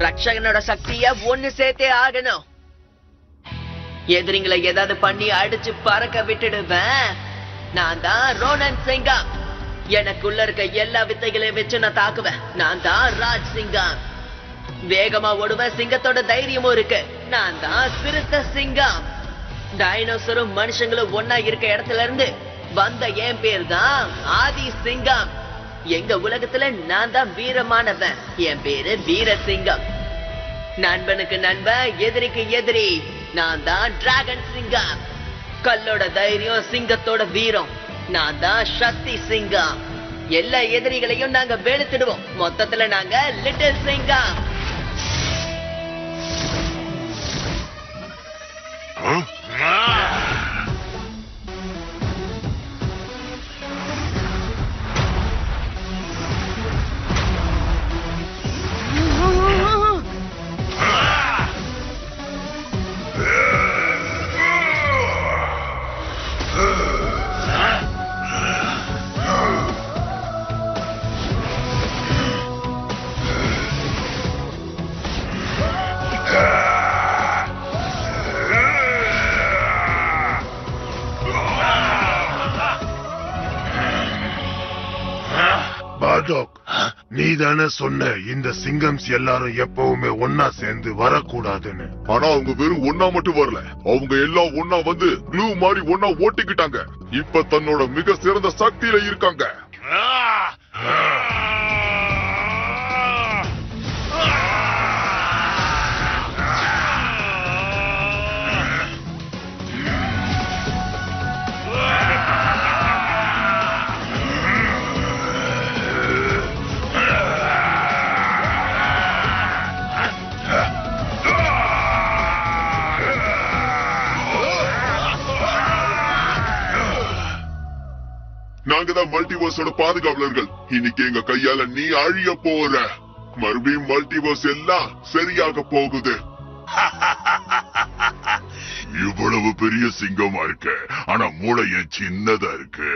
ரக்ஷகனோட சக்திய ஒண்ணு சேர்த்தே ஆகணும். எதிரிங்களை ஏதாவது பண்ணி அடிச்சு பறக்க விட்டுடுவேன். நான் தான் ரோனன் சிங்கம். எனக்குள்ள இருக்க எல்லா வித்தைகளையும் வச்சு நான் தாக்குவேன். நான் தான் ராஜ் சிங்கம். வேகமா ஓடுவேன். சிங்கத்தோட தைரியமும் இருக்கு. நான் தான் சிறுத்தை சிங்கம். டைனோசரும் மனுஷங்களும் ஒன்னா இருக்க இடத்துல இருந்து வந்த என் பேர் தான் ஆதி சிங்கம். எங்க உலகத்துல நான் தான் வீரமானவன். என் பேரு வீர சிங்கம். நண்பனுக்கு நண்பன், எதிரிக்கு எதிரி. நான் தான் டிராகன் சிங்கம். கல்லோட தைரியம், சிங்கத்தோட வீரம். நான் தான் சக்தி சிங்கம். எல்லா எதிரிகளையும் நாங்க வெளுத்துடுவோம். மொத்தத்துல நாங்க லிட்டில் சிங்கம். பாடோக், நீ தானே சொன்ன இந்த சிங்கம்ஸ் எல்லாரும் எப்பவுமே ஒன்னா சேர்ந்து வரக்கூடாதுன்னு. ஆனா அவங்க வெறும் ஒன்னா மட்டும் வரல, அவங்க எல்லாம் ஒன்னா வந்து க்ளூ மாதிரி ஒன்னா ஓட்டிக்கிட்டாங்க. இப்ப தன்னோட மிக சிறந்த சக்தியில இருக்காங்க. நாங்க தான் மல்டிவர்ஸோட பாதுகாவலர்கள். இன்னைக்கு எங்க கையால நீ அழிய போற. மறுபடியும் மல்டிவர்ஸ் எல்லாம் சரியாக போகுது. இவ்வளவு பெரிய சிங்கமா இருக்க, ஆனா மூளை ஏன் சின்னதா இருக்கு?